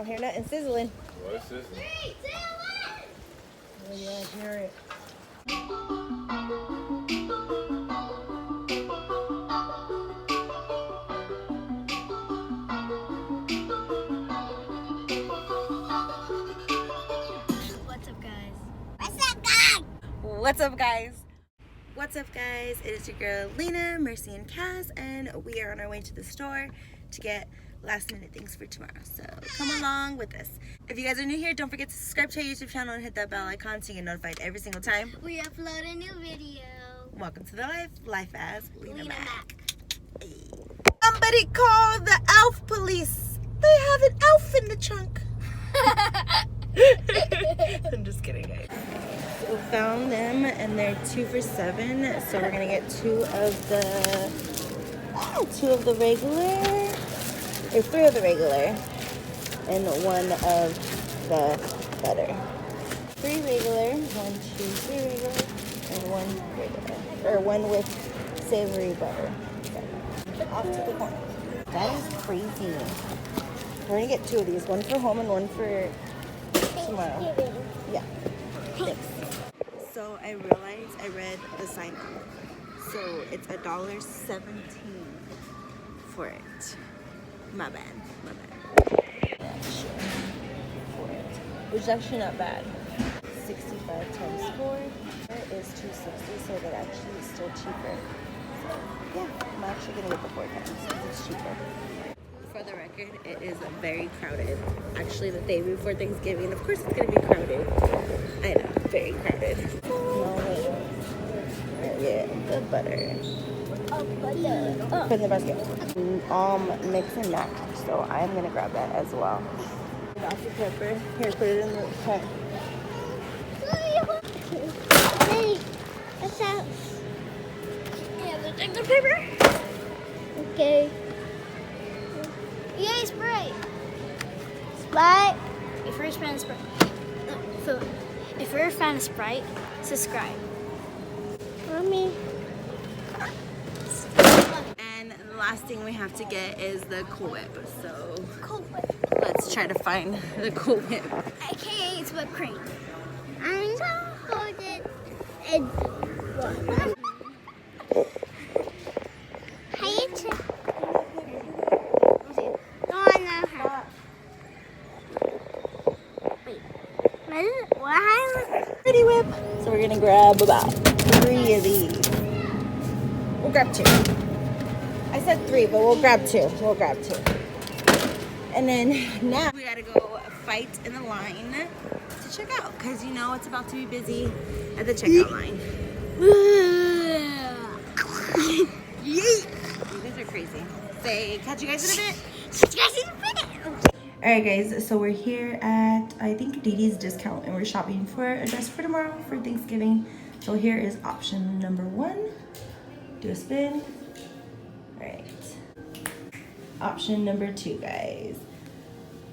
don't hear nothing sizzling. What is sizzling? 3, 2, 1. Oh yeah, I hear it. What's up, guys? What's up, guys? What's up, guys? What's up, guys? It is your girl Lena, Mercy, and Kaz, and we are on our way to the store to get last minute things for tomorrow. So come along with us. If you guys are new here, don't forget to subscribe to our YouTube channel and hit that bell icon so you get notified every single time We upload a new video. welcome to the life as Lena Mac. Mac. Somebody call the elf police. They have an elf in the trunk. I'm just kidding, guys. So we found them and they're 2 for $7. So we're gonna get two of the regular, or 3 of the regular, and 1 of the butter. 3 regular, 1, 2, 3 regular, and 1 regular, or 1 with savory butter. So, off to the corner. That is crazy. We're gonna get 2 of these, 1 for home and 1 for tomorrow. Yeah. Thanks. So I realized I read the sign up. So it's $1.17 for it. My bad. Yeah, sure. For it. Which is actually not bad. 65 times 4 is $2.60, so that actually is still cheaper. So yeah, I'm actually gonna get the 4 times because it's cheaper. For the record, it is very crowded. Actually, the day before Thanksgiving, of course it's gonna be crowded. I know, very crowded. Yeah, the butter. Oh, butter. Put in the basket. Mix and match. So I'm gonna grab that as well. Dr. Pepper. Here, put it in the pot. Hey, what's up? Yeah, the Dr. Pepper. Okay. Yay, Sprite. Sprite. If you're a fan of Sprite, if you're a fan of Sprite, subscribe. Mommy. And the last thing we have to get is the Cool Whip. So Cool Whip. let's try to find the Cool Whip. AKA it's whipped cream. I'm so holding and Pretty Whip. So we're gonna grab about 3 of these. We'll grab 2. I said 3, but we'll grab 2. And then now we gotta go fight in the line to check out, because you know it's about to be busy at the checkout line. Yeet! You guys are crazy. Say, catch you guys in a bit. Alright guys, so we're here at, I think, Didi's Discount, and we're shopping for a dress for tomorrow for Thanksgiving. So here is option number 1. Do a spin. Alright. Option number 2, guys.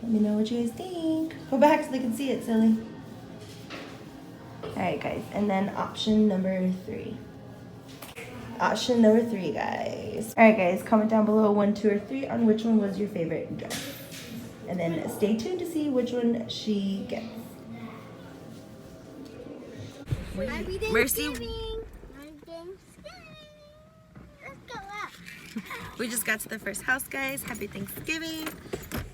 Let me know what you guys think. Go back so they can see it, silly. Alright guys, and then option number 3. Option number 3, guys. Alright guys, comment down below 1, 2, or 3 on which one was your favorite dress. And then stay tuned to see which one she gets. Happy Mercy. Thanksgiving. Happy Thanksgiving. Let's go up. We just got to the first house, guys. Happy Thanksgiving.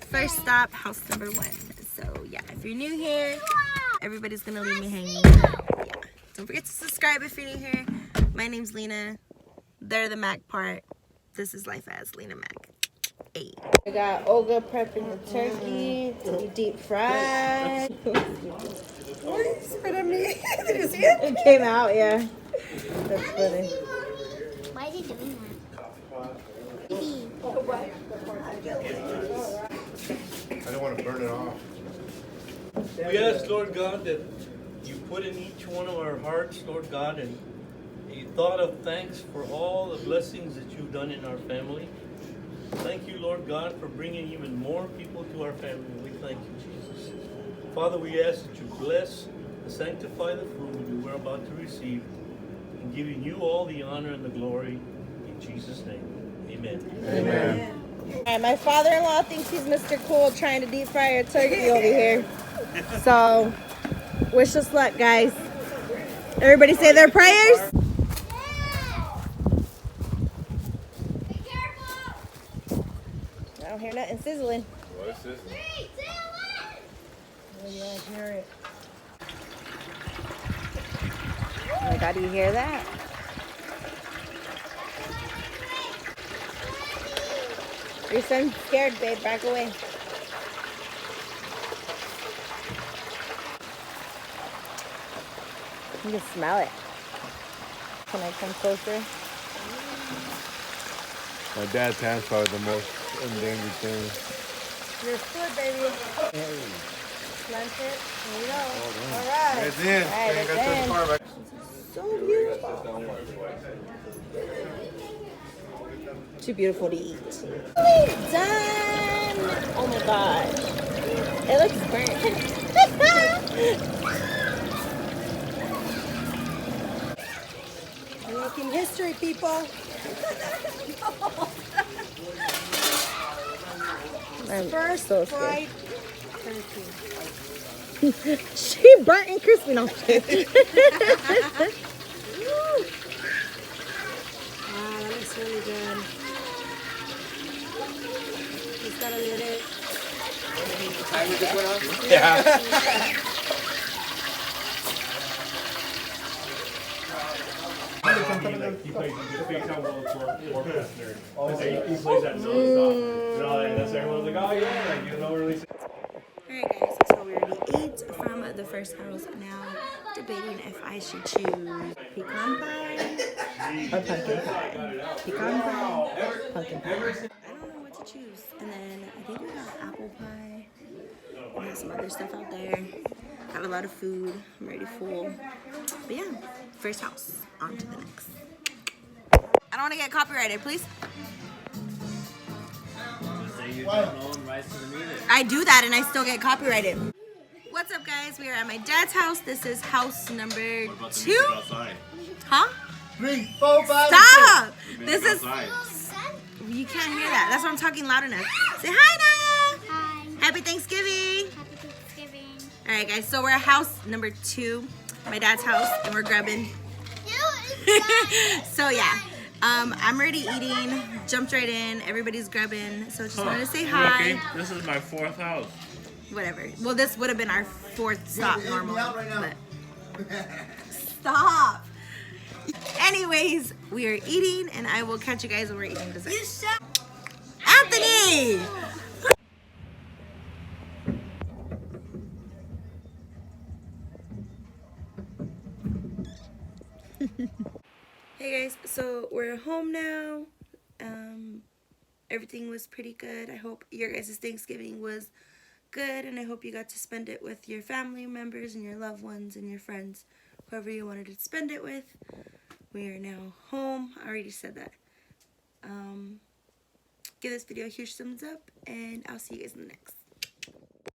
First stop, house number 1. So yeah, if you're new here, everybody's gonna leave me hanging. Yeah. Don't forget to subscribe if you're new here. My name's Lena. They're the Mac part. This is life as Lena Mac. Hey. I got Olga prepping the turkey to be deep fried. What did you spit at me? Did you see it? It came out, yeah. That's funny. Why are you doing I don't want to burn it off. We ask, Lord God, that you put in each one of our hearts, Lord God, and a thought of thanks for all the blessings that you've done in our family. Thank you, Lord God, for bringing even more people to our family. We thank you, Jesus. Father, we ask that you bless and sanctify the food we're about to receive, and giving you all the honor and the glory in Jesus' name. Amen. Amen. Alright, my father-in-law thinks he's Mr. Cool trying to deep fry a turkey over here. So, wish us luck, guys. Everybody say their prayers. I don't hear nothing sizzling. What is this? Oh, yeah, I hear it. Oh my God, do you hear that? Your son's scared, babe. Back away. You can smell it. Can I come closer? My dad's hand's probably the most endangered thing. Your foot, baby. Hey. Lunch it. Here you go. Oh, All right. It's in. All right, Ain't it's got to in. the car back. So beautiful. Too beautiful to eat. Done. Oh my gosh. It looks burnt. We're making history, people. I'm first so fried turkey. She burnt and crispy. No, I'm kidding. Wow, that looks really good. Just gotta let it. Yeah. He plays big-time war prisoner. He plays that nonstop. And all that, and that's everyone's like, oh yeah, like, you know, really. Alright guys, so we already ate from the first house. Now debating if I should choose pecan pie or pumpkin pie. Pecan pie, pumpkin pie. I don't know what to choose. And then I think we got apple pie. We have some other stuff out there. Got a lot of food. I'm already full. But yeah, first house. On to the next. I don't want to get copyrighted, please. I do that and I still get copyrighted. What's up, guys? We are at my dad's house. This is house number 2. Huh? 3, 4, 5. Stop! This is. You can't hear that. That's why I'm talking loud enough. Say hi, Naya. Hi. Happy Thanksgiving. Happy Thanksgiving. All right, guys. So we're at house number 2, my dad's house, and we're grabbing. So yeah. I'm already eating, jumped right in, everybody's grabbing, so just wanted to say hi. Okay, this is my 4th house. Whatever. Well, this would have been our 4th stop normally, but stop. Anyways, we are eating, and I will catch you guys when we're eating dessert. Anthony! Hey guys, so we're home now. Everything was pretty good. I hope your guys' Thanksgiving was good, and I hope you got to spend it with your family members and your loved ones and your friends, whoever you wanted to spend it with. We are now home. I already said that. Give this video a huge thumbs up, and I'll see you guys in the next.